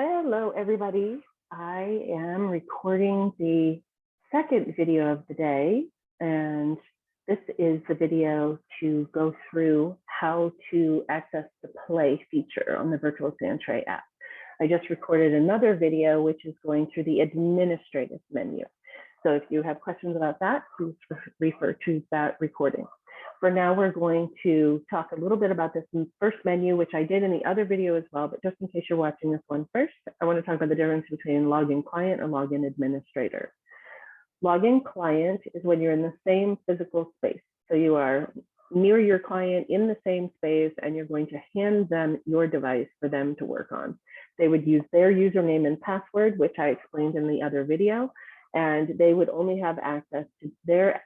Hello, everybody. I am recording the second video of the day, and this is the video to go through how to access the play feature on the virtual Sandtray app. I just recorded another video, which is going through the administrative menu. So if you have questions about that, please refer to that recording. For now, we're going to talk a little bit about this first menu, which I did in the other video as well, but just in case you're watching this one first, I want to talk about the difference between login client and login administrator. Login client is when you're in the same physical space. So you are near your client in the same space, and you're going to hand them your device for them to work on. They would use their username and password, which I explained in the other video, and they would only have access to their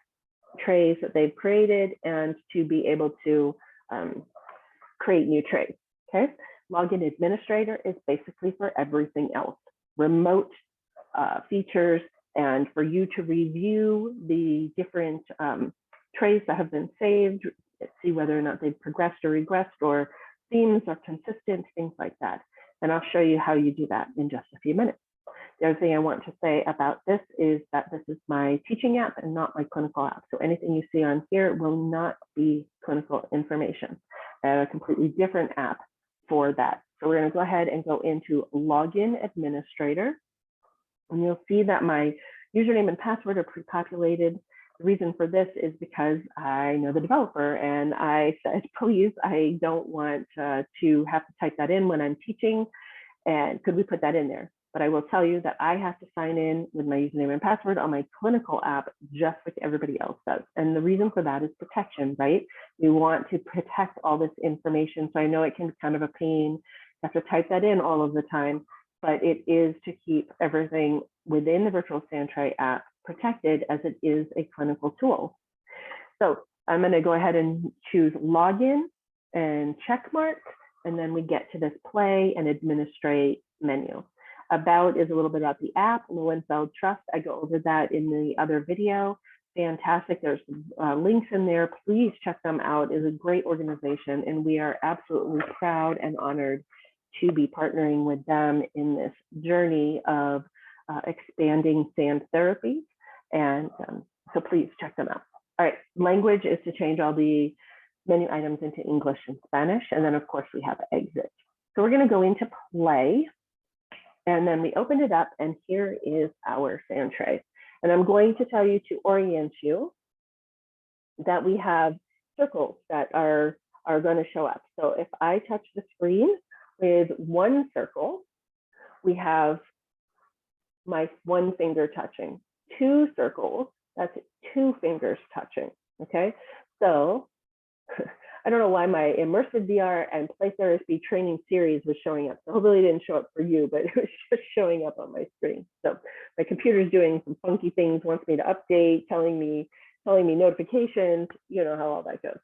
trays that they've created and to be able to create new trays. Okay, login administrator is basically for everything else, remote features, and for you to review the different trays that have been saved, see whether or not they've progressed or regressed, or themes are consistent, things like that. And I'll show you how you do that in just a few minutes. The other thing I want to say about this is that this is my teaching app and not my clinical app. So anything you see on here will not be clinical information. I have a completely different app for that. So we're going to go ahead and go into Login Administrator. And you'll see that my username and password are pre-populated. The reason for this is because I know the developer, and I said, please, I don't want to have to type that in when I'm teaching. And could we put that in there? But I will tell you that I have to sign in with my username and password on my clinical app, just like everybody else does. And the reason for that is protection, right? We want to protect all this information. So I know it can be kind of a pain. You have to type that in all of the time, but it is to keep everything within the virtual Sandtray app protected, as it is a clinical tool. So I'm going to go ahead and choose login and check mark, and then we get to this play and administrate menu. About is a little bit about the app, Lowenfeld Trust. I go over that in the other video. Fantastic. There's links in there. Please check them out. It's a great organization, and we are absolutely proud and honored to be partnering with them in this journey of expanding sand therapies. And so please check them out. All right, language is to change all the menu items into English and Spanish. And then, of course, we have exit. So we're going to go into play. And then we opened it up, and here is our Sandtray. And I'm going to tell you to orient you that we have circles that are going to show up. So if I touch the screen with one circle, we have my one finger touching. Two circles, that's two fingers touching, okay? So I don't know why my immersive VR and play therapy training series was showing up. So hopefully it didn't show up for you, but it was just showing up on my screen. So my computer's doing some funky things, wants me to update, telling me notifications, you know how all that goes.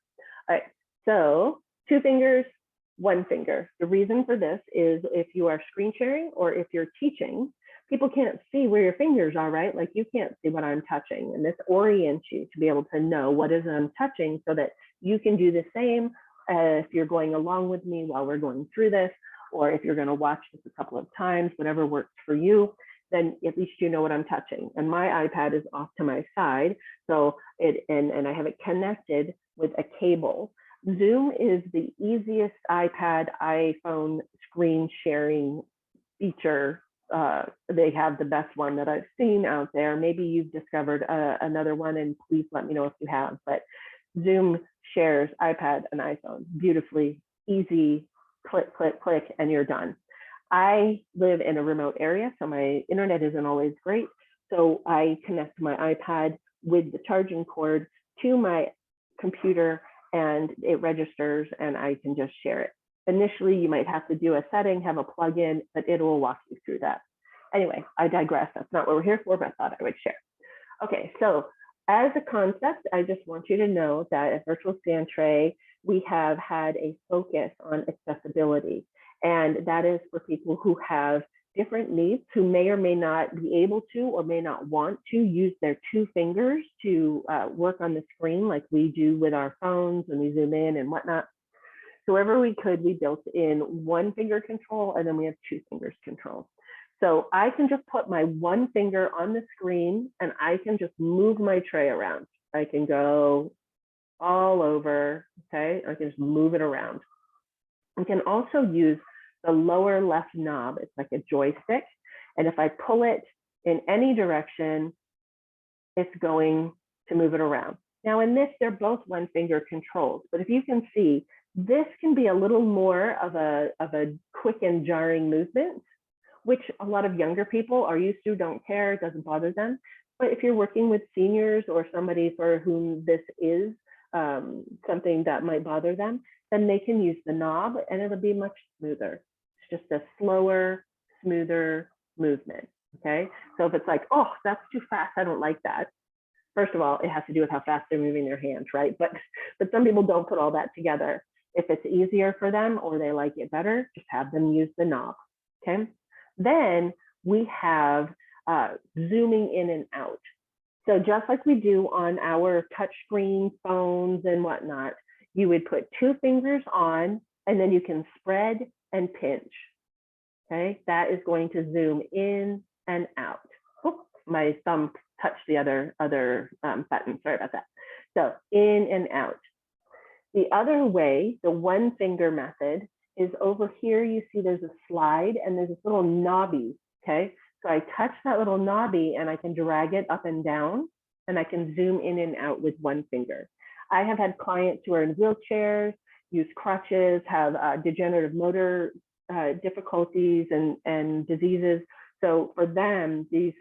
All right, so two fingers, one finger. The reason for this is if you are screen sharing or if you're teaching, people can't see where your fingers are, right? Like you can't see what I'm touching. And this orients you to be able to know what is I'm touching, so that you can do the same if you're going along with me while we're going through this, or if you're going to watch this a couple of times, whatever works for you, then at least you know what I'm touching. And my iPad is off to my side, so and I have it connected with a cable. Zoom is the easiest iPad, iPhone screen sharing feature. They have the best one that I've seen out there. Maybe you've discovered another one, and please let me know if you have. But Zoom shares iPad and iPhone beautifully, easy, click, click, click, and you're done. I live in a remote area, so my internet isn't always great. So I connect my iPad with the charging cord to my computer, and it registers, and I can just share it. Initially, you might have to do a setting, have a plugin, but it will walk you through that. Anyway, I digress. That's not what we're here for, but I thought I would share. Okay, so as a concept, I just want you to know that at Virtual Sandtray, we have had a focus on accessibility. And that is for people who have different needs, who may or may not be able to or may not want to use their two fingers to work on the screen like we do with our phones when we zoom in and whatnot. So wherever we could, we built in one finger control, and then we have two fingers control. So I can just put my one finger on the screen and I can just move my tray around. I can go all over, okay? I can just move it around. We can also use the lower left knob. It's like a joystick. And if I pull it in any direction, it's going to move it around. Now in this, they're both one finger controls, but if you can see, this can be a little more of a quick and jarring movement, which a lot of younger people are used to, don't care, it doesn't bother them. But if you're working with seniors or somebody for whom this is something that might bother them, then they can use the knob and it'll be much smoother. It's just a slower, smoother movement, okay? So if it's like, oh, that's too fast, I don't like that. First of all, it has to do with how fast they're moving their hands, right? But some people don't put all that together. If it's easier for them or they like it better, just have them use the knob, okay? Then we have zooming in and out. So just like we do on our touchscreen phones and whatnot, you would put two fingers on and then you can spread and pinch, okay? That is going to zoom in and out. Oh, my thumb touched the other button, sorry about that. So in and out. The other way, the one finger method, is over here. You see there's a slide and there's this little knobby, okay? So I touch that little knobby and I can drag it up and down and I can zoom in and out with one finger. I have had clients who are in wheelchairs, use crutches, have degenerative motor difficulties and diseases. So for them, these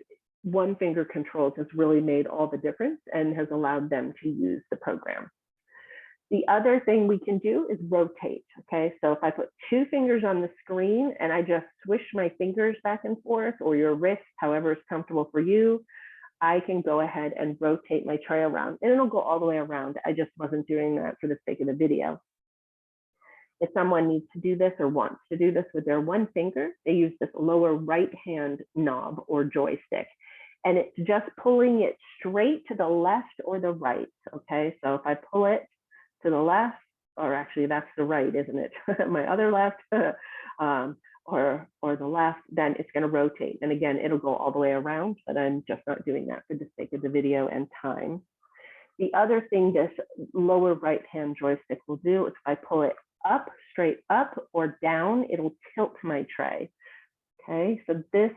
one finger controls has really made all the difference and has allowed them to use the program. The other thing we can do is rotate, okay? So if I put two fingers on the screen and I just swish my fingers back and forth, or your wrist, however is comfortable for you, I can go ahead and rotate my tray around and it'll go all the way around. I just wasn't doing that for the sake of the video. If someone needs to do this or wants to do this with their one finger, they use this lower right hand knob or joystick. And it's just pulling it straight to the left or the right, okay? So if I pull it to the left, or actually that's the right, isn't it? My other left, or the left, then it's going to rotate. And again, it'll go all the way around, but I'm just not doing that for the sake of the video and time. The other thing this lower right hand joystick will do is if I pull it up, straight up, or down, it'll tilt my tray. Okay, so this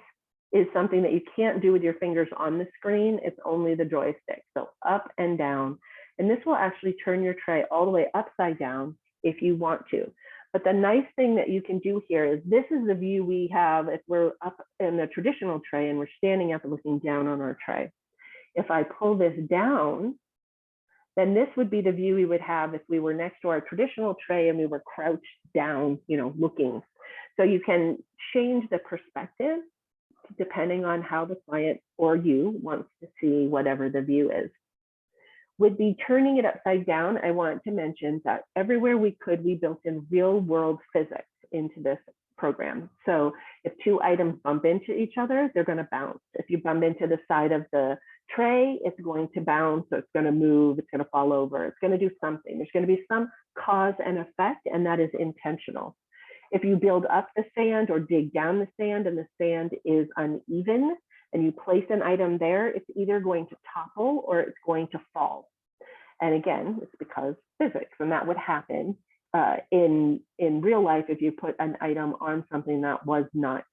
is something that you can't do with your fingers on the screen. It's only the joystick. So up and down. And this will actually turn your tray all the way upside down if you want to. But the nice thing that you can do here is this is the view we have if we're up in the traditional tray and we're standing up and looking down on our tray. If I pull this down, then this would be the view we would have if we were next to our traditional tray and we were crouched down, you know, looking. So you can change the perspective depending on how the client or you wants to see whatever the view is. With the turning it upside down, I want to mention that everywhere we could, we built in real world physics into this program. So if two items bump into each other, they're going to bounce. If you bump into the side of the tray, it's going to bounce, so it's going to move, it's going to fall over, it's going to do something. There's going to be some cause and effect, and that is intentional. If you build up the sand or dig down the sand and the sand is uneven and you place an item there, it's either going to topple or it's going to fall. And again, it's because physics, and that would happen in real life if you put an item on something that was not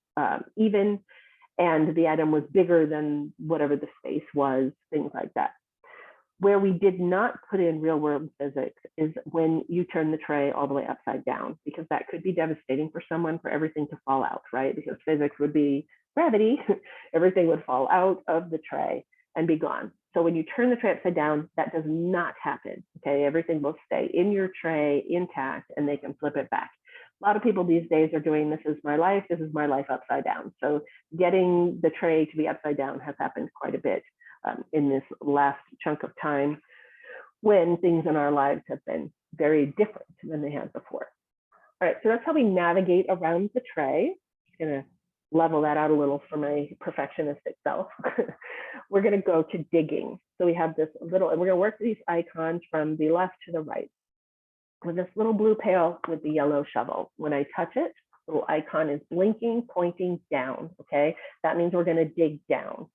even and the item was bigger than whatever the space was, things like that. Where we did not put in real world physics is when you turn the tray all the way upside down, because that could be devastating for someone, for everything to fall out, right? Because physics would be gravity, everything would fall out of the tray and be gone. So when you turn the tray upside down, that does not happen, okay? Everything will stay in your tray intact and they can flip it back. A lot of people these days are doing this is my life upside down. So getting the tray to be upside down has happened quite a bit in this last chunk of time when things in our lives have been very different than they had before. All right, so that's how we navigate around the tray. I'm gonna level that out a little for my perfectionistic self. We're gonna go to digging. So we have this little, and we're gonna work these icons from the left to the right. with this little blue pail with the yellow shovel. When I touch it, the little icon is blinking, pointing down, okay? That means we're gonna dig down.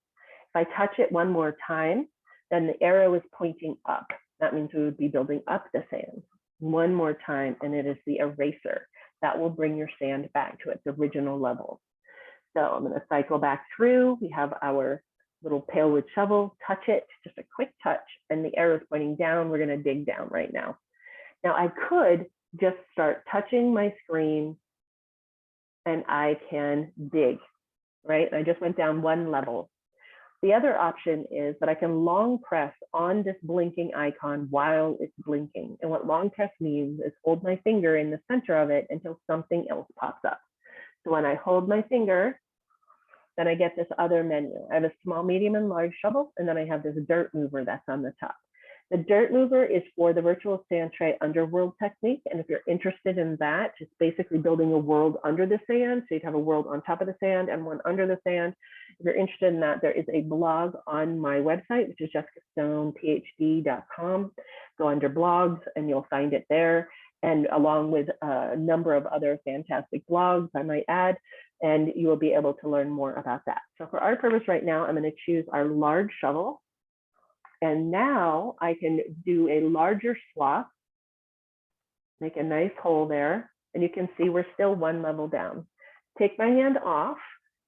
If I touch it one more time, then the arrow is pointing up. That means we would be building up the sand. One more time, and it is the eraser. That will bring your sand back to its original level. So I'm gonna cycle back through. We have our little pail with shovel, touch it, just a quick touch, and the arrow is pointing down. We're gonna dig down right now. Now I could just start touching my screen and I can dig, right? I just went down one level. The other option is that I can long press on this blinking icon while it's blinking. And what long press means is hold my finger in the center of it until something else pops up. So when I hold my finger, then I get this other menu. I have a small, medium, and large shovel, and then I have this dirt mover that's on the top. The dirt mover is for the virtual Sandtray underworld technique. And if you're interested in that, it's basically building a world under the sand. So you'd have a world on top of the sand and one under the sand. If you're interested in that, there is a blog on my website, which is jessicastonephd.com. Go under blogs and you'll find it there. And along with a number of other fantastic blogs, I might add, and you will be able to learn more about that. So for our purpose right now, I'm going to choose our large shovel. And now I can do a larger swath, make a nice hole there. And you can see we're still one level down. Take my hand off.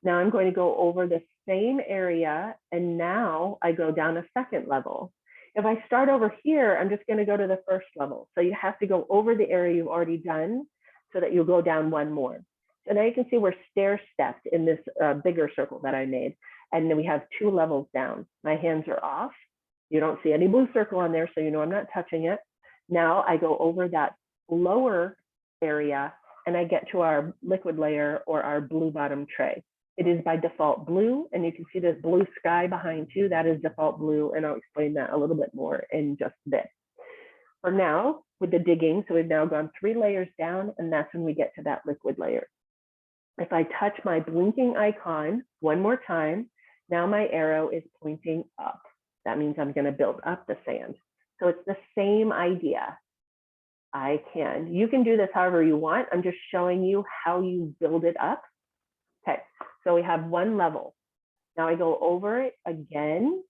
Now I'm going to go over the same area. And now I go down a second level. If I start over here, I'm just going to go to the first level. So you have to go over the area you've already done so that you'll go down one more. So now you can see we're stair-stepped in this bigger circle that I made. And then we have 2 levels down. My hands are off. You don't see any blue circle on there, so you know I'm not touching it. Now I go over that lower area and I get to our liquid layer or our blue bottom tray. It is by default blue, and you can see this blue sky behind too. That is default blue, and I'll explain that a little bit more in just a bit. For now, with the digging, so we've now gone 3 layers down, and that's when we get to that liquid layer. If I touch my blinking icon one more time, now my arrow is pointing up. That means I'm going to build up the sand. So it's the same idea. You can do this however you want. I'm just showing you how you build it up. Okay, so we have 1 level. Now I go over it again,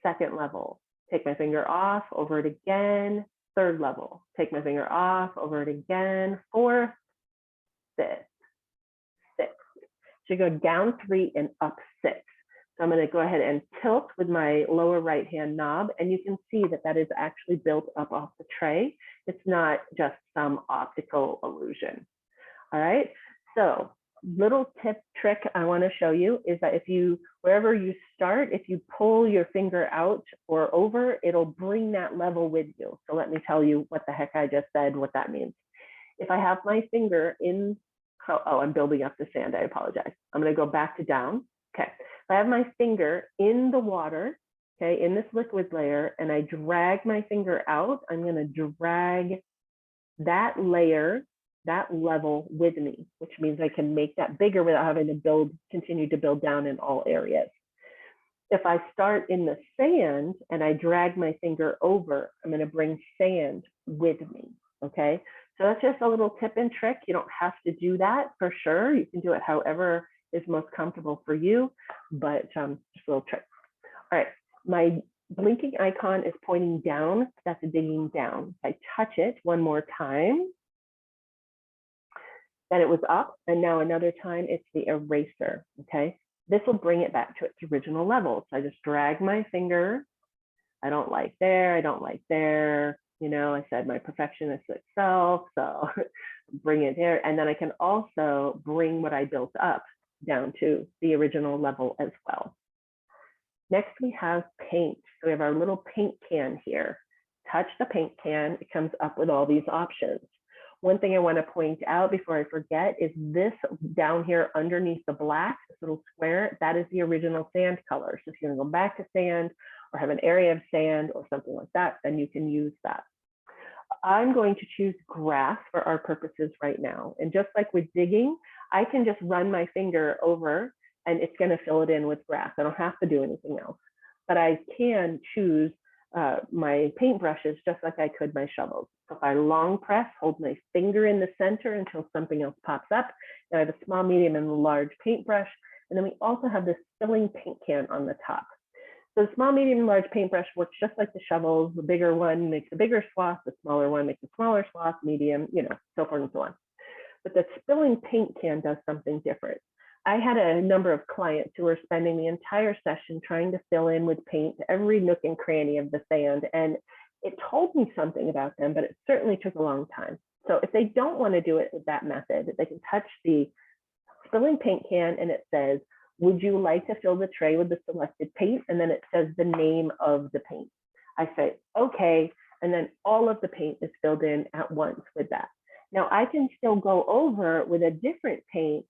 2nd level. Take my finger off, over it again, 3rd level. Take my finger off, over it again, 4th, 5th, 6th. So you go down 3 and up 6. So I'm going to go ahead and tilt with my lower right hand knob, and you can see that that is actually built up off the tray. It's not just some optical illusion. All right, so little trick I want to show you is that wherever you start, if you pull your finger out or over, it'll bring that level with you. So let me tell you what the heck I just said, what that means. If I have my finger in, I'm building up the sand, I apologize. I'm going to go back to down. Okay. If I have my finger in the water, okay, in this liquid layer, and I drag my finger out, I'm going to drag that layer, that level with me, which means I can make that bigger without having to continue to build down in all areas. If I start in the sand and I drag my finger over, I'm going to bring sand with me. Okay. So that's just a little tip and trick. You don't have to do that for sure. You can do it however is most comfortable for you, but just a little trick. All right, my blinking icon is pointing down. That's digging down. If I touch it one more time, then it was up, and now another time it's the eraser, okay? This will bring it back to its original level. So I just drag my finger. I don't like there, I don't like there. You know, I said my perfectionist itself, so bring it there. And then I can also bring what I built up down to the original level as well. Next, we have paint. So we have our little paint can here. Touch the paint can, it comes up with all these options. One thing I want to point out before I forget is this down here underneath the black, this little square, that is the original sand color. So if you're going to go back to sand or have an area of sand or something like that, then you can use that. I'm going to choose grass for our purposes right now. And just like with digging, I can just run my finger over and it's going to fill it in with grass. I don't have to do anything else, but I can choose my paintbrushes just like I could my shovels. So if I long press, hold my finger in the center until something else pops up. Now I have a small, medium, and large paintbrush. And then we also have this filling paint can on the top. So the small, medium, and large paintbrush works just like the shovels. The bigger one makes a bigger swath, the smaller one makes a smaller swath, medium, so forth and so on. But the spilling paint can does something different. I had a number of clients who were spending the entire session trying to fill in with paint every nook and cranny of the sand. And it told me something about them, but it certainly took a long time. So if they don't want to do it with that method, they can touch the spilling paint can and it says, would you like to fill the tray with the selected paint? And then it says the name of the paint. I say, okay. And then all of the paint is filled in at once with that. Now I can still go over with a different paint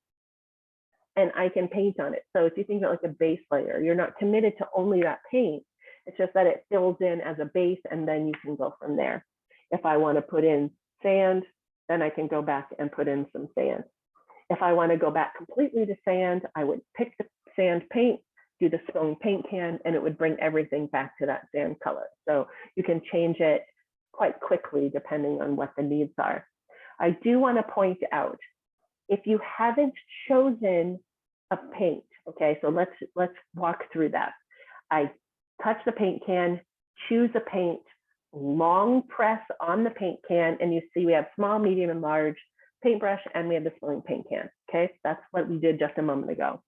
and I can paint on it. So if you think about like a base layer, you're not committed to only that paint. It's just that it fills in as a base and then you can go from there. If I want to put in sand, then I can go back and put in some sand. If I want to go back completely to sand, I would pick the sand paint, do the spilling paint can, and it would bring everything back to that sand color. So you can change it quite quickly depending on what the needs are. I do want to point out, if you haven't chosen a paint, okay, so let's walk through that. I touch the paint can, choose a paint, long press on the paint can, and you see we have small, medium, and large paintbrush, and we have the spilling paint can, okay? That's what we did just a moment ago.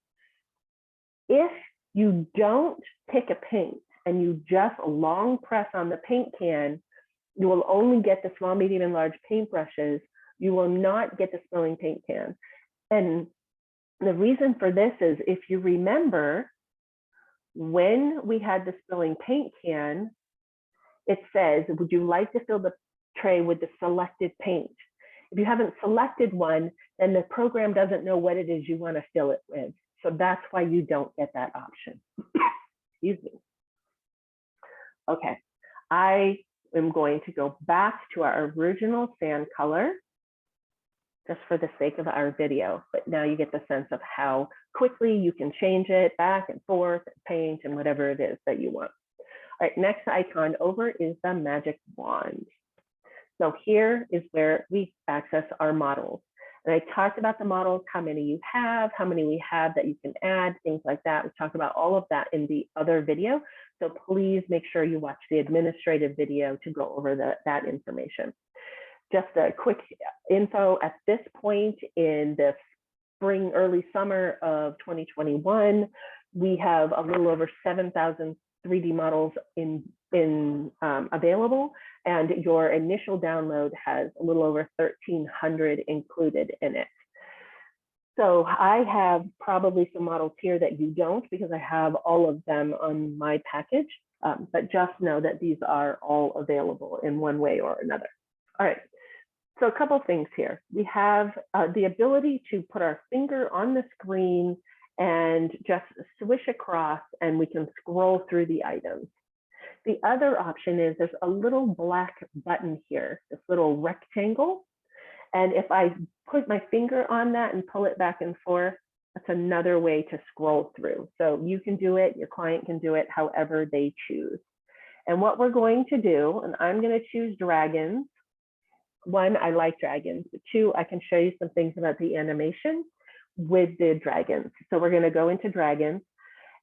If you don't pick a paint and you just long press on the paint can, you will only get the small, medium, and large paintbrushes. You will not get the spilling paint can. And the reason for this is, if you remember, when we had the spilling paint can, it says, would you like to fill the tray with the selected paint? If you haven't selected one, then the program doesn't know what it is you want to fill it with. So that's why you don't get that option. Excuse me. Okay, I am going to go back to our original sand color just for the sake of our video, but now you get the sense of how quickly you can change it back and forth, and paint, and whatever it is that you want. All right, next icon over is the magic wand. So here is where we access our models. And I talked about the models, how many you have, how many we have that you can add, things like that. We talked about all of that in the other video. So please make sure you watch the administrative video to go over that information. Just a quick info, at this point in the spring, early summer of 2021, we have a little over 7,000 3D models available, and your initial download has a little over 1,300 included in it. So I have probably some models here that you don't, because I have all of them on my package, but just know that these are all available in one way or another. All right. So a couple of things here. We have the ability to put our finger on the screen and just swish across, and we can scroll through the items. The other option is there's a little black button here, this little rectangle. And if I put my finger on that and pull it back and forth, that's another way to scroll through. So you can do it, your client can do it however they choose. And what we're going to do, and I'm going to choose dragons. One, I like dragons, but two, I can show you some things about the animation with the dragons. So we're going to go into dragons.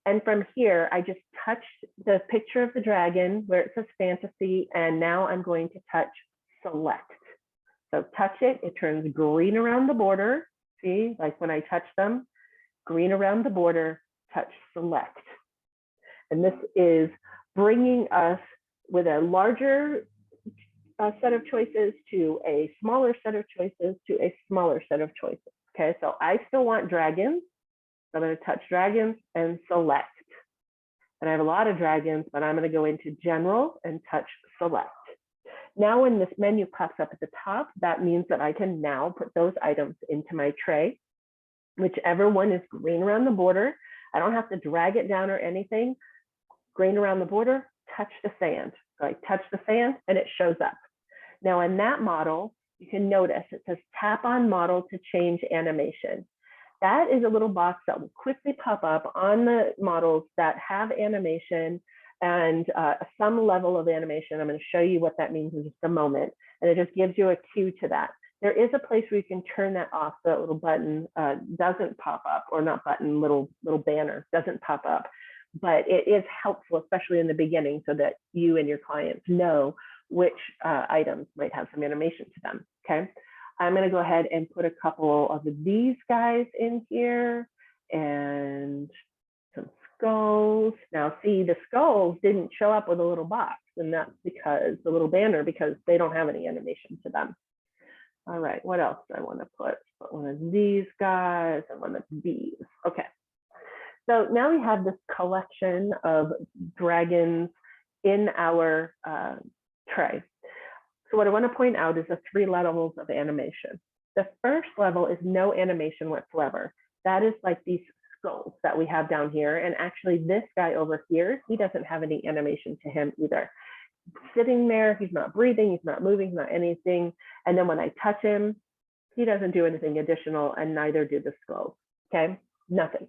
And from here, I just touched the picture of the dragon where it says fantasy. And now I'm going to touch select. So touch it, it turns green around the border. See, like when I touch them, green around the border, touch select. And this is bringing us with a larger set of choices to a smaller set of choices to a smaller set of choices. Okay, so I still want dragons. So I'm going to touch dragons and select. And I have a lot of dragons, but I'm going to go into general and touch select. Now when this menu pops up at the top, that means that I can now put those items into my tray. Whichever one is green around the border, I don't have to drag it down or anything. Green around the border, touch the sand. So I touch the sand and it shows up. Now in that model, you can notice it says tap on model to change animation. That is a little box that will quickly pop up on the models that have animation and some level of animation. I'm going to show you what that means in just a moment. And it just gives you a cue to that. There is a place where you can turn that off so that little button doesn't pop up, or not button, little banner doesn't pop up. But it is helpful, especially in the beginning, so that you and your clients know which items might have some animation to them, okay? I'm gonna go ahead and put a couple of these guys in here and some skulls. Now see, the skulls didn't show up with a little box, and that's because the little banner, because they don't have any animation to them. All right, what else do I want to put? Put one of these guys and one of these. Okay. So now we have this collection of dragons in our tray. So what I want to point out is the 3 levels of animation. The first level is no animation whatsoever. That is like these skulls that we have down here. And actually this guy over here, he doesn't have any animation to him either. Sitting there, he's not breathing, he's not moving, he's not anything. And then when I touch him, he doesn't do anything additional, and neither do the skulls, okay? Nothing.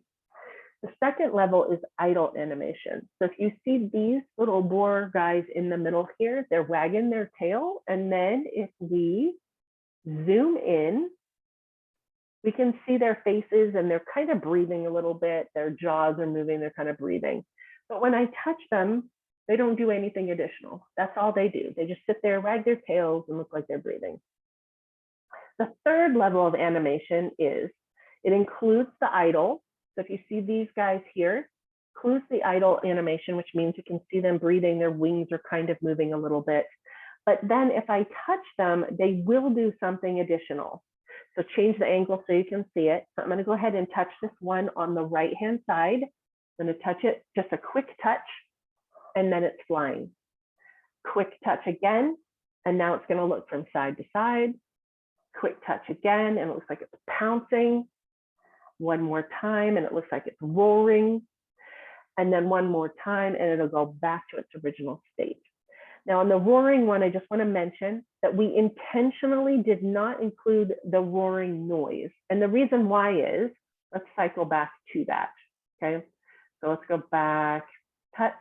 The second level is idle animation. So if you see these little boar guys in the middle here, they're wagging their tail. And then if we zoom in, we can see their faces, and they're kind of breathing a little bit. Their jaws are moving, they're kind of breathing. But when I touch them, they don't do anything additional. That's all they do. They just sit there, wag their tails, and look like they're breathing. The third level of animation is, it includes the idle. So if you see these guys here, includes the idle animation, which means you can see them breathing, their wings are kind of moving a little bit. But then if I touch them, they will do something additional. So change the angle so you can see it. So I'm going to go ahead and touch this one on the right-hand side. I'm going to touch it, just a quick touch, and then it's flying. Quick touch again, and now it's going to look from side to side. Quick touch again, and it looks like it's pouncing. One more time, and it looks like it's roaring. And then one more time, and it'll go back to its original state. Now on the roaring one, I just want to mention that we intentionally did not include the roaring noise. And the reason why is, let's cycle back to that, okay? So let's go back, touch,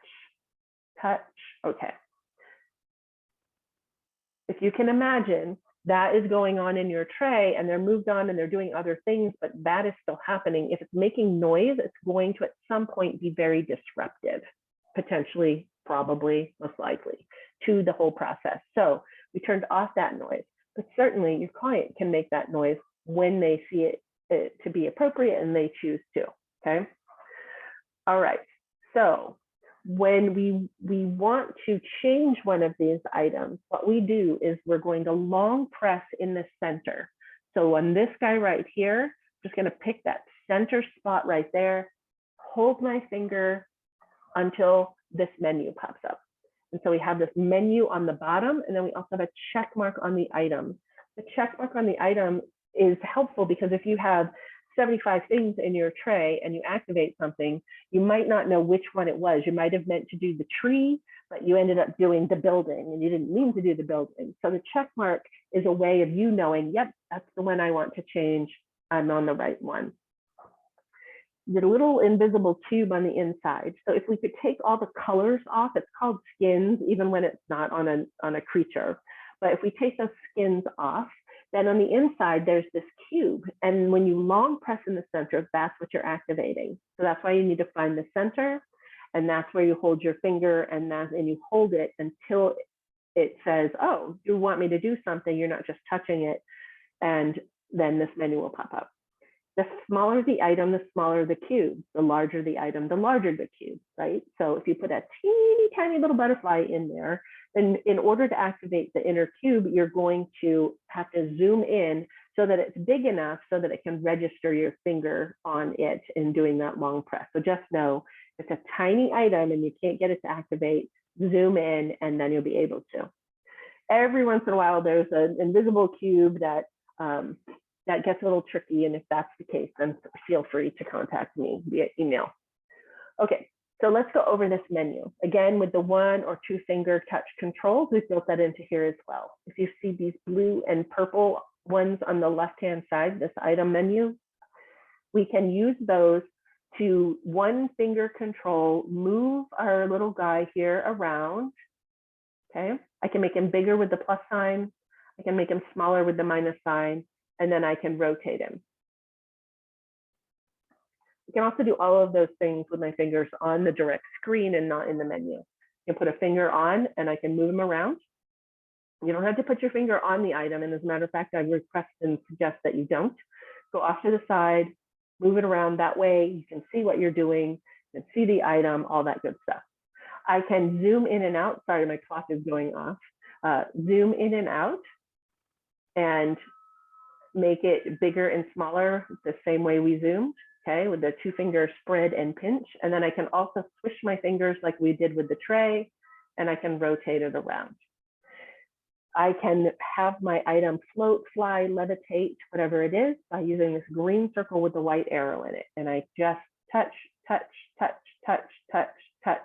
touch, okay. If you can imagine, that is going on in your tray, and they're moved on and they're doing other things, but that is still happening. If it's making noise, it's going to at some point be very disruptive, potentially, probably, most likely, to the whole process. So we turned off that noise, but certainly your client can make that noise when they see it to be appropriate and they choose to, okay? All right, so when we want to change one of these items, what we do is we're going to long press in the center. So on this guy right here, I'm just going to pick that center spot right there, hold my finger until this menu pops up. And so we have this menu on the bottom, and then we also have a check mark on the item. The check mark on the item is helpful because if you have 75 things in your tray and you activate something, you might not know which one it was. You might have meant to do the tree, but you ended up doing the building and you didn't mean to do the building. So the check mark is a way of you knowing, yep, that's the one I want to change. I'm on the right one. The little invisible cube on the inside. So if we could take all the colors off, it's called skins, even when it's not on a creature. But if we take those skins off, then on the inside, there's this cube. And when you long press in the center, that's what you're activating. So that's why you need to find the center. And that's where you hold your finger, and you hold it until it says, oh, you want me to do something. You're not just touching it. And then this menu will pop up. The smaller the item, the smaller the cube. The larger the item, the larger the cube, right? So if you put a teeny tiny little butterfly in there, then in order to activate the inner cube, you're going to have to zoom in so that it's big enough so that it can register your finger on it in doing that long press. So just know it's a tiny item and you can't get it to activate, zoom in, and then you'll be able to. Every once in a while, there's an invisible cube that gets a little tricky. And if that's the case, then feel free to contact me via email. Okay, so let's go over this menu. Again, with the 1 or 2 finger touch controls, we've built that into here as well. If you see these blue and purple ones on the left-hand side, this item menu, we can use those to one finger control, move our little guy here around, okay? I can make him bigger with the plus sign. I can make him smaller with the minus sign, and then I can rotate him. I can also do all of those things with my fingers on the direct screen and not in the menu. I can put a finger on and I can move him around. You don't have to put your finger on the item. And as a matter of fact, I request and suggest that you don't. Go off to the side, move it around. That way you can see what you're doing, you can see the item, all that good stuff. I can zoom in and out. Sorry, my clock is going off. Zoom in and out and make it bigger and smaller the same way we zoomed, okay, with the two finger spread and pinch. And then I can also swish my fingers like we did with the tray, and I can rotate it around. I can have my item float, fly, levitate, whatever it is, by using this green circle with the white arrow in it. And I just touch, touch, touch, touch, touch, touch.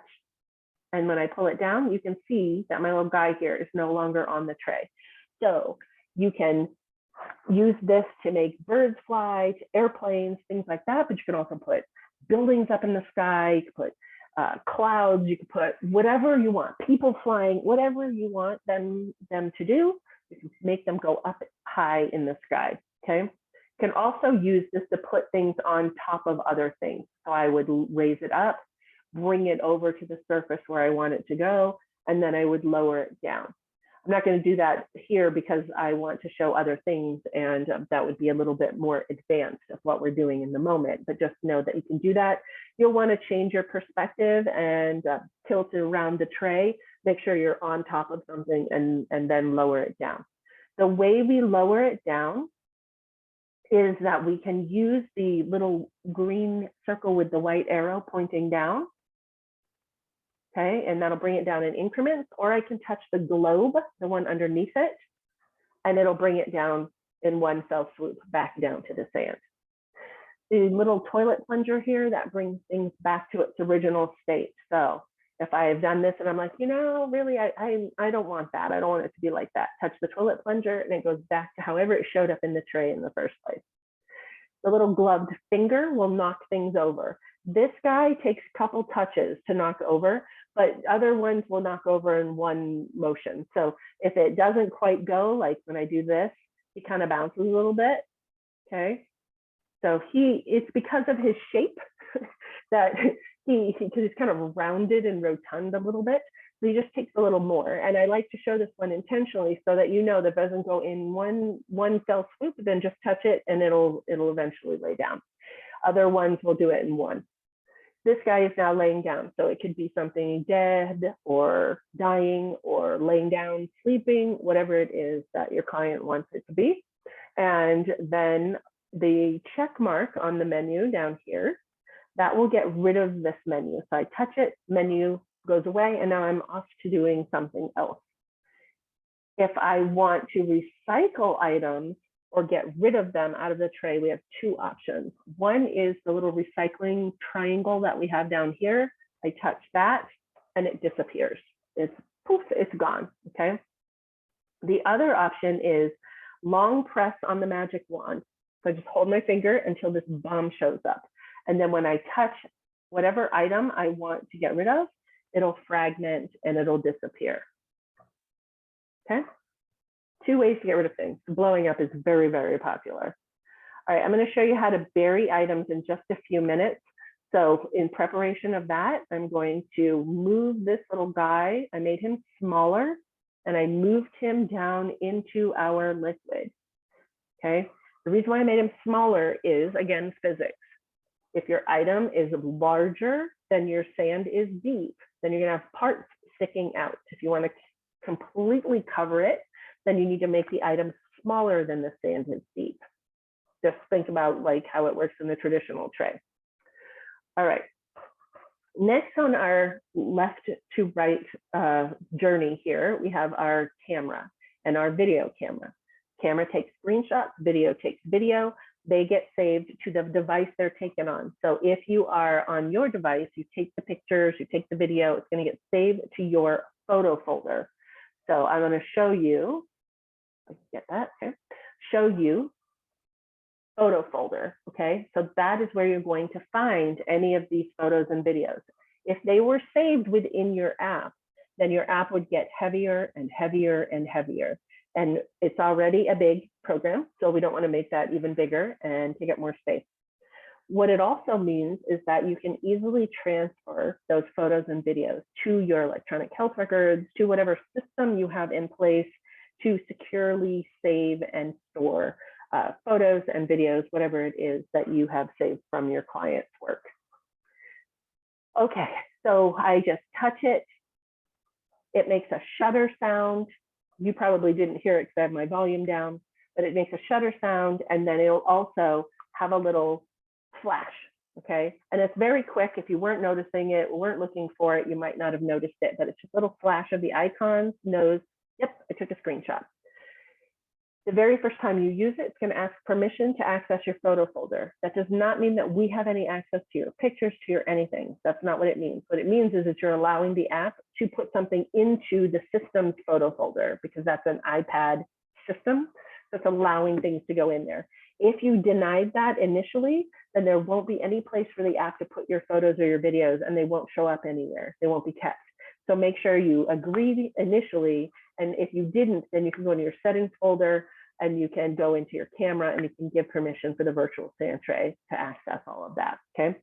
And when I pull it down, you can see that my little guy here is no longer on the tray. So you can use this to make birds fly, to airplanes, things like that, but you can also put buildings up in the sky, you can put clouds, you can put whatever you want, people flying, whatever you want them to do, you can make them go up high in the sky, okay? You can also use this to put things on top of other things. So I would raise it up, bring it over to the surface where I want it to go, and then I would lower it down. I'm not going to do that here because I want to show other things, and that would be a little bit more advanced of what we're doing in the moment, but just know that you can do that. You'll want to change your perspective and tilt it around the tray, make sure you're on top of something, and then lower it down. The way we lower it down is that we can use the little green circle with the white arrow pointing down. Okay, and that'll bring it down in increments, or I can touch the globe, the one underneath it, and it'll bring it down in one fell swoop back down to the sand. The little toilet plunger here, that brings things back to its original state. So if I have done this and I'm like, you know, really, I don't want that. I don't want it to be like that. Touch the toilet plunger and it goes back to however it showed up in the tray in the first place. The little gloved finger will knock things over. This guy takes a couple touches to knock over, but other ones will knock over in one motion. So if it doesn't quite go, like when I do this, he kind of bounces a little bit, okay? So it's because of his shape that he's kind of rounded and rotund a little bit. So he just takes a little more. And I like to show this one intentionally so that you know that doesn't go in one fell swoop, then just touch it and it'll eventually lay down. Other ones will do it in one. This guy is now laying down. So it could be something dead or dying or laying down, sleeping, whatever it is that your client wants it to be. And then the check mark on the menu down here, that will get rid of this menu. So I touch it, menu goes away, and now I'm off to doing something else. If I want to recycle items or get rid of them out of the tray, we have two options. One is the little recycling triangle that we have down here. I touch that and it disappears. It's poof, it's gone, okay? The other option is long press on the magic wand. So I just hold my finger until this bomb shows up. And then when I touch whatever item I want to get rid of, it'll fragment and it'll disappear, okay? Two ways to get rid of things. Blowing up is very, very popular. All right, I'm going to show you how to bury items in just a few minutes. So in preparation of that, I'm going to move this little guy. I made him smaller and I moved him down into our liquid, okay? The reason why I made him smaller is, again, physics. If your item is larger than your sand is deep, then you're going to have parts sticking out. If you want to completely cover it, then you need to make the item smaller than the sand is deep. Just think about like how it works in the traditional tray. All right. Next on our left to right journey here, we have our camera and our video camera. Camera takes screenshots, video takes video. They get saved to the device they're taken on. So if you are on your device, you take the pictures, you take the video, it's going to get saved to your photo folder. So I'm going to show you, get that, okay? Show you photo folder, okay? So that is where you're going to find any of these photos and videos. If they were saved within your app, then your app would get heavier and heavier and heavier. And it's already a big program, so we don't want to make that even bigger and take up more space. What it also means is that you can easily transfer those photos and videos to your electronic health records, to whatever system you have in place to securely save and store photos and videos, whatever it is that you have saved from your client's work. Okay, so I just touch it. It makes a shutter sound. You probably didn't hear it because I have my volume down, but it makes a shutter sound, and then it'll also have a little flash, okay? And it's very quick. If you weren't noticing it, weren't looking for it, you might not have noticed it, but it's just a little flash of the icons, knows, yep, I took a screenshot. The very first time you use it, it's going to ask permission to access your photo folder. That does not mean that we have any access to your pictures, to your anything. That's not what it means. What it means is that you're allowing the app to put something into the system's photo folder, because that's an iPad system. So it's allowing things to go in there. If you denied that initially, then there won't be any place for the app to put your photos or your videos, and they won't show up anywhere. They won't be kept. So make sure you agree initially. And if you didn't, then you can go into your settings folder and you can go into your camera and you can give permission for the virtual Sandtray to access all of that, okay?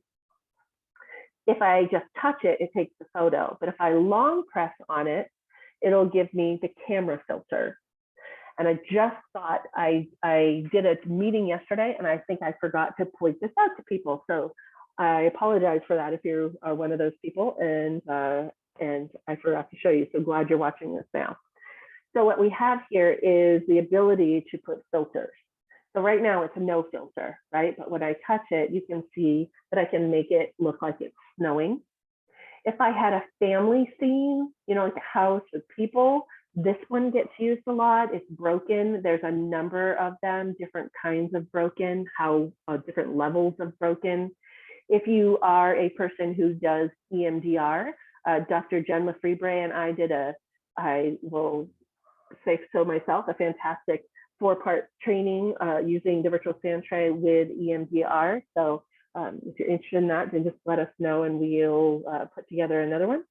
If I just touch it, it takes the photo. But if I long press on it, it'll give me the camera filter. And I just thought I did a meeting yesterday, and I think I forgot to point this out to people. So I apologize for that if you are one of those people, and I forgot to show you. So glad you're watching this now. So what we have here is the ability to put filters. So right now it's a no filter, right? But when I touch it, you can see that I can make it look like it's snowing. If I had a family scene, you know, like a house with people, this one gets used a lot. It's broken. There's a number of them, different kinds of broken, different levels of broken. If you are a person who does EMDR, Dr. Jen Lefebvre and I will say so myself, a fantastic 4-part training using the virtual Sandtray with EMDR. So if you're interested in that, then just let us know and we'll put together another one.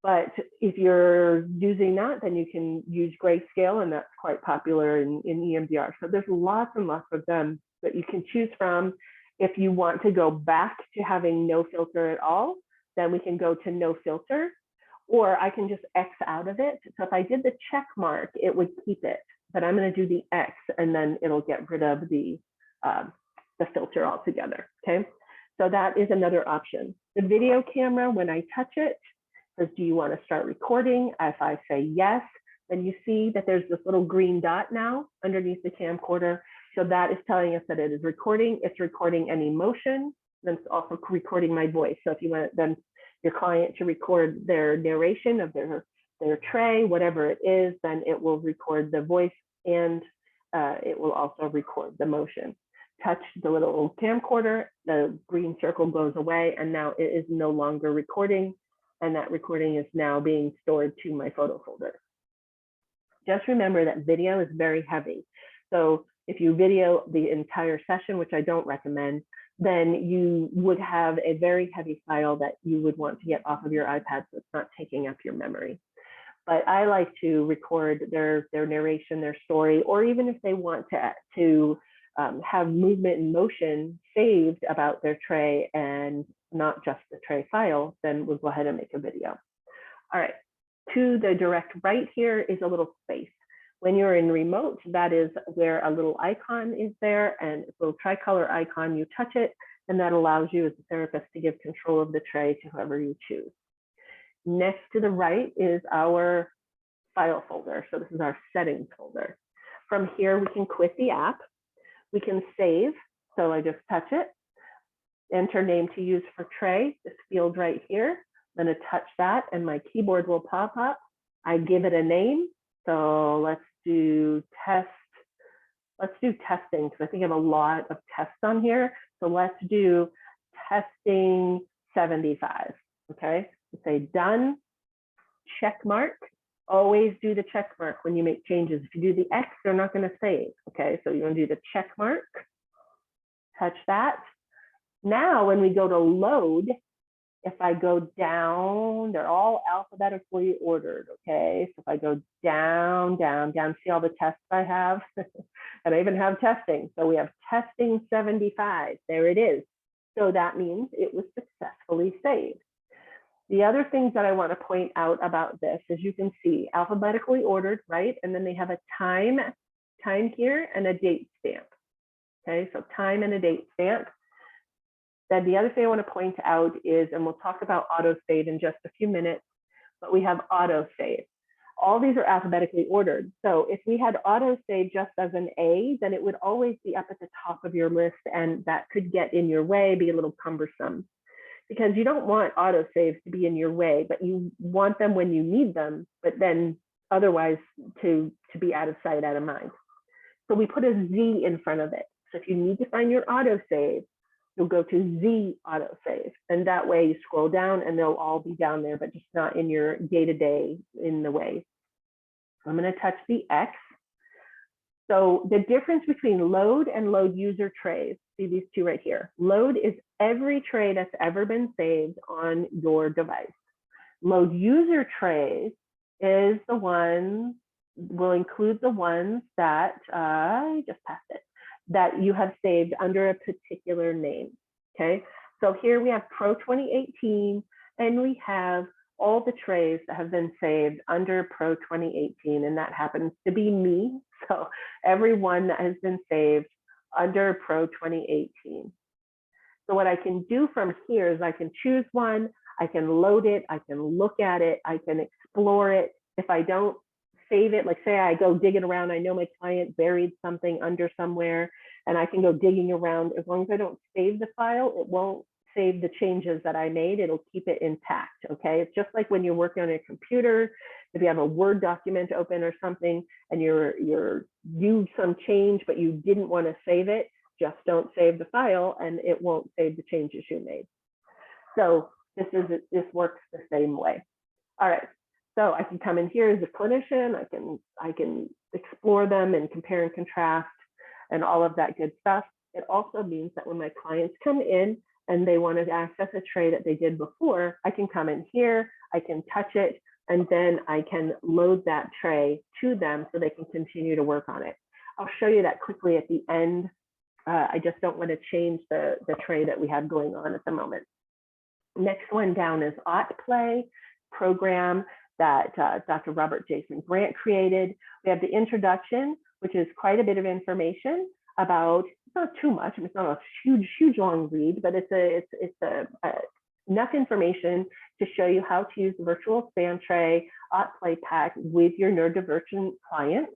But if you're using that, then you can use grayscale, and that's quite popular in EMDR. So there's lots and lots of them that you can choose from. If you want to go back to having no filter at all, then we can go to no filter, or I can just X out of it. So if I did the check mark, it would keep it, but I'm going to do the X, and then it'll get rid of the filter altogether, okay? So that is another option. The video camera, when I touch it, says, do you want to start recording? If I say yes, then you see that there's this little green dot now underneath the camcorder. So that is telling us that it is recording. It's recording any motion, then it's also recording my voice. So if you want then your client to record their narration of their tray, whatever it is, then it will record the voice, and it will also record the motion. Touch the little camcorder, the green circle goes away, and now it is no longer recording, and that recording is now being stored to my photo folder. Just remember that video is very heavy. So if you video the entire session, which I don't recommend, then you would have a very heavy file that you would want to get off of your iPad, so it's not taking up your memory. But I like to record their narration, their story, or even if they want to have movement and motion saved about their tray and not just the tray file, then we'll go ahead and make a video. All right, to the direct right here is a little space. When you're in remote, that is where a little icon is there, and it's a little tricolor icon. You touch it, and that allows you as a therapist to give control of the tray to whoever you choose. Next to the right is our file folder. So this is our settings folder. From here, we can quit the app. We can save. So I just touch it, enter name to use for tray, this field right here. I'm going to touch that, and my keyboard will pop up. I give it a name. So let's do test. Let's do testing, because I think I have a lot of tests on here. So let's do testing 75. Okay, say done, check mark. Always do the check mark when you make changes. If you do the X, they're not going to save. Okay, so you're going to do the check mark. touch that. Now, when we go to load, if I go down, they're all alphabetically ordered, okay? So if I go down, down, down, see all the tests I have? And I even have testing. So we have testing 75, there it is. So that means it was successfully saved. The other things that I want to point out about this, as you can see, alphabetically ordered, right? And then they have a time here and a date stamp, okay? So time and a date stamp. Then the other thing I want to point out is, and we'll talk about autosave in just a few minutes, but we have autosave. All these are alphabetically ordered. So if we had autosave just as an A, then it would always be up at the top of your list, and that could get in your way, be a little cumbersome. Because you don't want autosaves to be in your way, but you want them when you need them, but then otherwise to be out of sight, out of mind. So we put a Z in front of it. So if you need to find your autosave, you'll go to Z autosave. And that way you scroll down and they'll all be down there, but just not in your day-to-day in the way. So I'm going to touch the X. So the difference between load and load user trays, see these two right here. Load is every tray that's ever been saved on your device. Load user trays is the one, will include the ones that, I just passed it, that you have saved under a particular name, okay? So here we have Pro 2018, and we have all the trays that have been saved under Pro 2018, and that happens to be me. So everyone that has been saved under Pro 2018. So what I can do from here is I can choose one, I can load it, I can look at it, I can explore it. If I don't save it, like say I go digging around, I know my client buried something under somewhere, and I can go digging around. As long as I don't save the file, it won't save the changes that I made, it'll keep it intact, okay? It's just like when you're working on a computer, if you have a Word document open or something, and you some change, but you didn't want to save it, just don't save the file and it won't save the changes you made. So this works the same way. All right, so I can come in here as a clinician, I can explore them and compare and contrast and all of that good stuff. It also means that when my clients come in and they want to access a tray that they did before, I can come in here, I can touch it, and then I can load that tray to them so they can continue to work on it. I'll show you that quickly at the end. I just don't want to change the tray that we have going on at the moment. Next one down is AutoPlay program that Dr. Robert Jason Grant created. We have the introduction, which is quite a bit of information about, not too much, it's not a huge long read, but it's enough information to show you how to use the virtual Sandtray AutoPlay pack with your neurodivergent clients.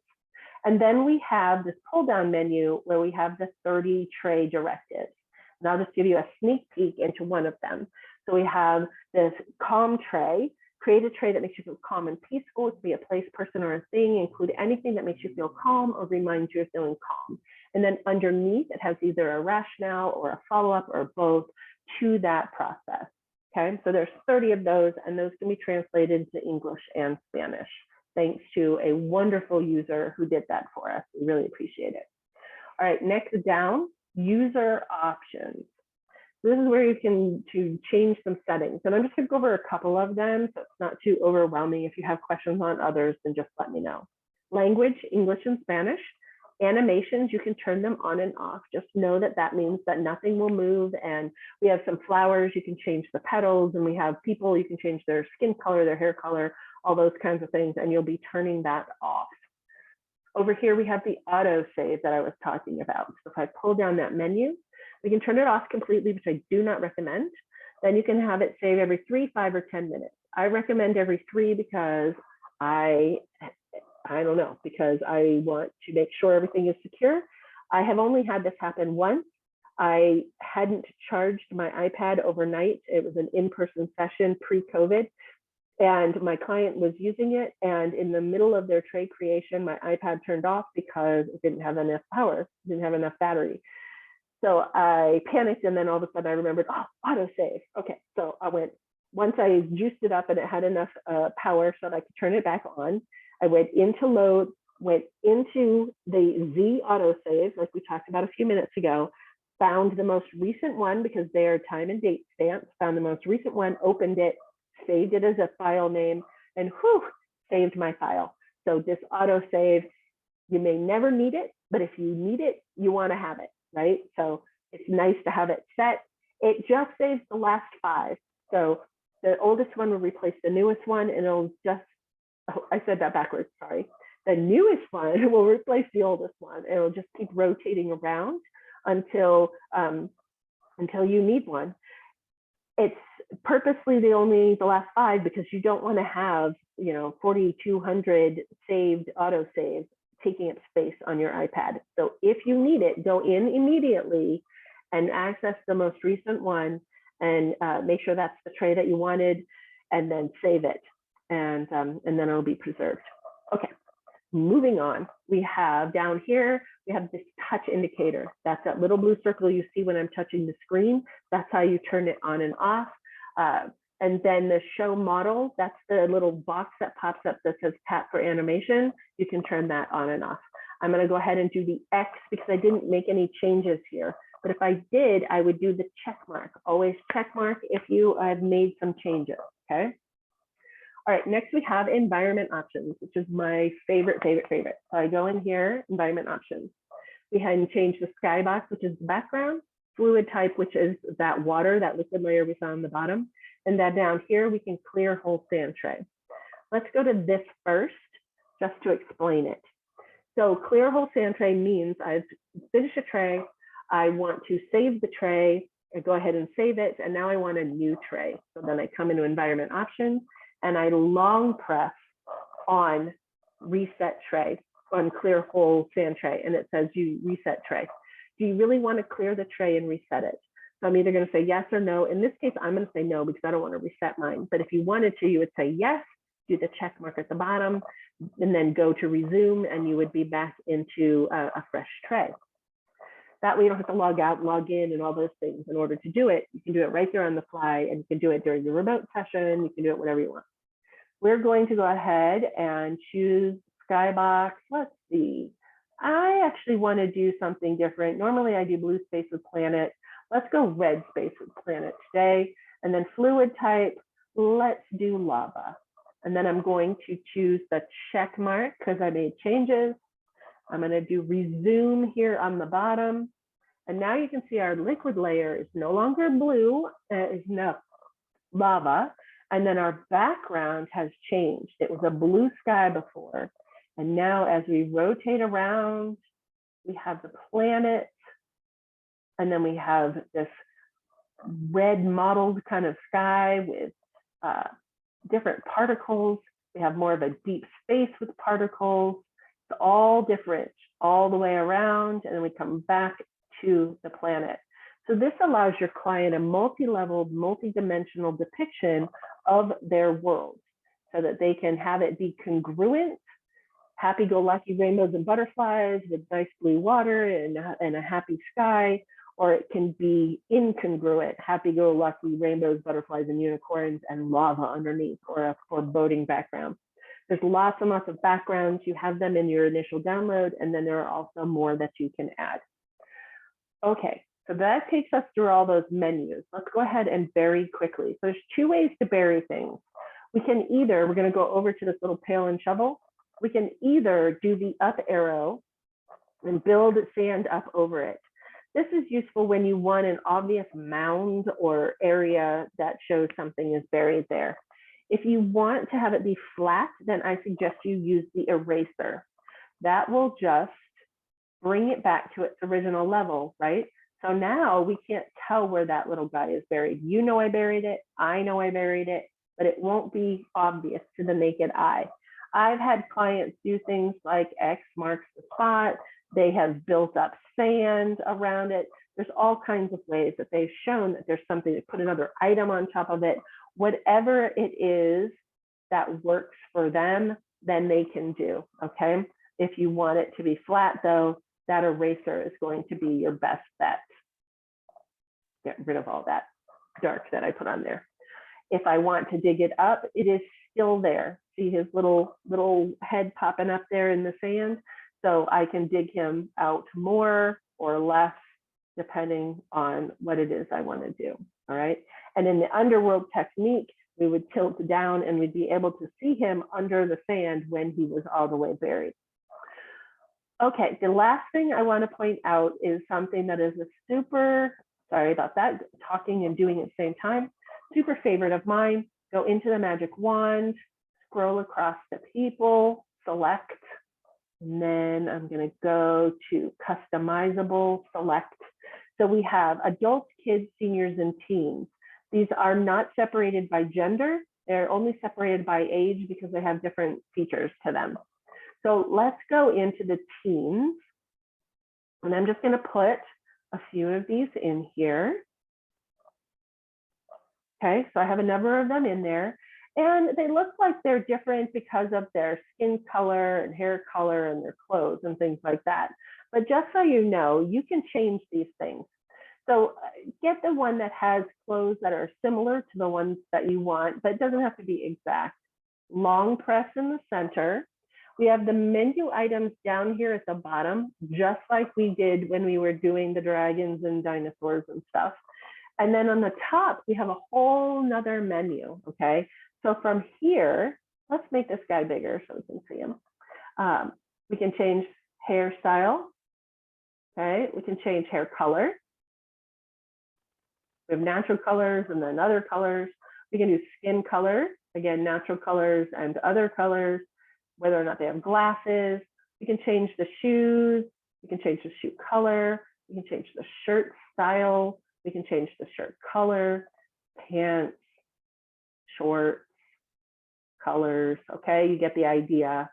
And then we have this pull down menu where we have the 30 tray directives. And I'll just give you a sneak peek into one of them. So we have this calm tray. Create a tray that makes you feel calm and peaceful. It could be a place, person, or a thing. Include anything that makes you feel calm or reminds you of feeling calm. And then underneath, it has either a rationale or a follow-up or both to that process. Okay, so there's 30 of those, and those can be translated to English and Spanish, thanks to a wonderful user who did that for us. We really appreciate it. All right, next down, user options. This is where you can change some settings. And I'm just gonna go over a couple of them so it's not too overwhelming. If you have questions on others, then just let me know. Language, English and Spanish. Animations, you can turn them on and off. Just know that that means that nothing will move. And we have some flowers, you can change the petals, and we have people, you can change their skin color, their hair color, all those kinds of things, and you'll be turning that off. Over here, we have the auto save that I was talking about. So if I pull down that menu, we can turn it off completely, which I do not recommend. Then you can have it save every 3, 5, or 10 minutes. I recommend every 3 because I don't know, because I want to make sure everything is secure. I have only had this happen once. I hadn't charged my iPad overnight. It was an in-person session pre-COVID, and my client was using it, and in the middle of their tray creation, my iPad turned off because it didn't have enough power, didn't have enough battery. So I panicked, and then all of a sudden I remembered, oh, autosave. Okay, so I went, once I juiced it up and it had enough power so that I could turn it back on, I went into load, went into the Z autosave, like we talked about a few minutes ago, found the most recent one because they are time and date stamps, found the most recent one, opened it, saved it as a file name, and whew, saved my file. So this auto save, you may never need it, but if you need it, you want to have it, right? So it's nice to have it set. It just saves the last 5. So the oldest one will replace the newest one, and it'll just, oh, I said that backwards, sorry. The newest one will replace the oldest one. It'll just keep rotating around until you need one. It's purposely the last 5 because you don't want to have 4,200 saved auto saves taking up space on your iPad. So if you need it, go in immediately and access the most recent one and make sure that's the tray that you wanted, and then save it, and then it'll be preserved. Okay, moving on. We have down here, we have this touch indicator. That's that little blue circle you see when I'm touching the screen. That's how you turn it on and off. And then the show model, that's the little box that pops up that says tap for animation. You can turn that on and off. I'm going to go ahead and do the X because I didn't make any changes here. But if I did, I would do the check mark. Always check mark if you have made some changes, okay? All right, next we have environment options, which is my favorite. So I go in here, environment options. We had to change the skybox, which is the background, fluid type, which is that water, that liquid layer we saw on the bottom. And then down here, we can clear whole sand tray. Let's go to this first, just to explain it. So clear whole sand tray means I've finished a tray. I want to save the tray. I go ahead and save it. And now I want a new tray. So then I come into environment options and I long press on reset tray, on clear whole sand tray. And it says you reset tray. Do you really want to clear the tray and reset it? So I'm either going to say yes or no. In this case, I'm going to say no because I don't want to reset mine. But if you wanted to, you would say yes, do the check mark at the bottom, and then go to resume, and you would be back into a fresh tray. That way you don't have to log out, log in, and all those things in order to do it. You can do it right there on the fly, and you can do it during your remote session. You can do it whatever you want. We're going to go ahead and choose Skybox. Let's see. I actually want to do something different. Normally I do blue space with planet. Let's go red space with planet today. And then fluid type, let's do lava. And then I'm going to choose the check mark because I made changes. I'm going to do resume here on the bottom. And now you can see our liquid layer is no longer blue, is now lava. And then our background has changed. It was a blue sky before. And now as we rotate around, we have the planet. And then we have this red mottled kind of sky with different particles. We have more of a deep space with particles. It's all different all the way around. And then we come back to the planet. So this allows your client a multi-level, multi-dimensional depiction of their world so that they can have it be congruent, happy-go-lucky rainbows and butterflies with nice blue water and a happy sky, or it can be incongruent, happy-go-lucky rainbows, butterflies, and unicorns and lava underneath, or a foreboding background. There's lots and lots of backgrounds. You have them in your initial download, and then there are also more that you can add. Okay, so that takes us through all those menus. Let's go ahead and bury quickly. So there's 2 ways to bury things. We can either, we're gonna go over to this little pail and shovel. We can either do the up arrow and build sand up over it. This is useful when you want an obvious mound or area that shows something is buried there. If you want to have it be flat, then I suggest you use the eraser. That will just bring it back to its original level, right? So now we can't tell where that little guy is buried. You know I buried it, I know I buried it, but it won't be obvious to the naked eye. I've had clients do things like X marks the spot. They have built up sand around it. There's all kinds of ways that they've shown that there's something to put another item on top of it. Whatever it is that works for them, then they can do, okay? If you want it to be flat though, that eraser is going to be your best bet. Get rid of all that dark that I put on there. If I want to dig it up, it is still there. See his little head popping up there in the sand? So I can dig him out more or less depending on what it is I want to do. All right. And in the underworld technique, we would tilt down and we'd be able to see him under the sand when he was all the way buried. Okay, the last thing I want to point out is something that is a super, sorry about that, talking and doing at the same time, super favorite of mine. Go into the magic wand, scroll across the people, select, and then I'm going to go to customizable, select. So we have adults, kids, seniors, and teens. These are not separated by gender. They're only separated by age because they have different features to them. So let's go into the teens. And I'm just going to put a few of these in here. Okay, so I have a number of them in there. And they look like they're different because of their skin color and hair color and their clothes and things like that. But just so you know, you can change these things. So get the one that has clothes that are similar to the ones that you want, but it doesn't have to be exact. Long press in the center. We have the menu items down here at the bottom, just like we did when we were doing the dragons and dinosaurs and stuff. And then on the top, we have a whole nother menu, okay? So from here, let's make this guy bigger so we can see him. We can change hairstyle, okay? We can change hair color. We have natural colors and then other colors. We can do skin color, again, natural colors and other colors, whether or not they have glasses. We can change the shoes. We can change the shoe color. We can change the shirt style. We can change the shirt color, pants, shorts, colors, okay? You get the idea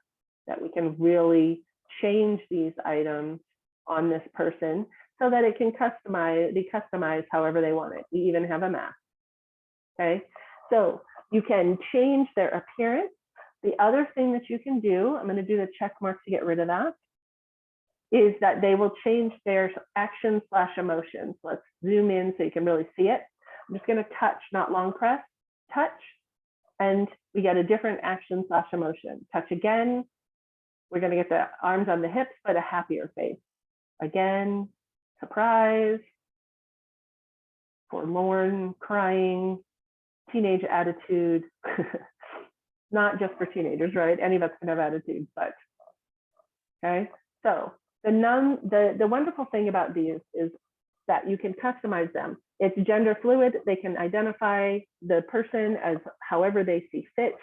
that we can really change these items on this person so that it can be customized however they want it. We even have a mask, okay? So you can change their appearance. The other thing that you can do, I'm going to do the check mark to get rid of that, is that they will change their action/emotions. Let's zoom in so you can really see it. I'm just going to touch, not long press, touch, and we get a different action/emotion. Touch again, we're going to get the arms on the hips, but a happier face. Again, surprise, forlorn, crying, teenage attitude. Not just for teenagers, right? Any of us can have attitudes, but okay. So the wonderful thing about these is that you can customize them. It's gender fluid. They can identify the person as however they see fit,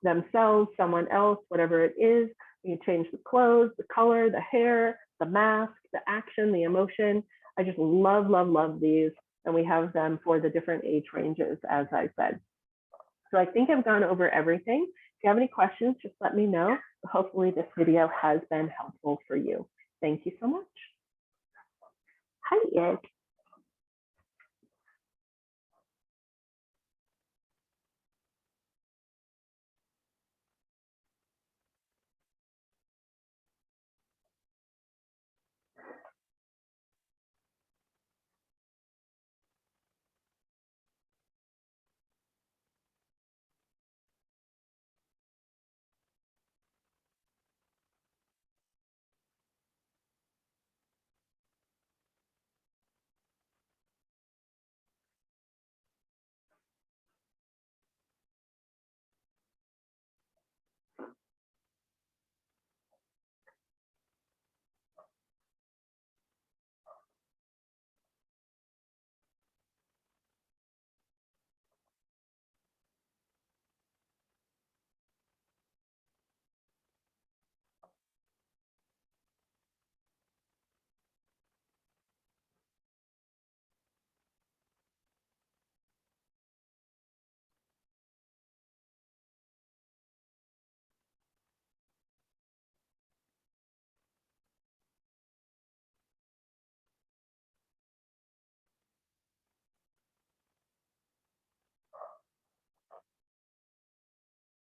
themselves, someone else, whatever it is. You can change the clothes, the color, the hair, the mask, the action, the emotion. I just love, love, love these. And we have them for the different age ranges, as I said. So I think I've gone over everything. If you have any questions, just let me know. Hopefully this video has been helpful for you. Thank you so much. Hi, Ed.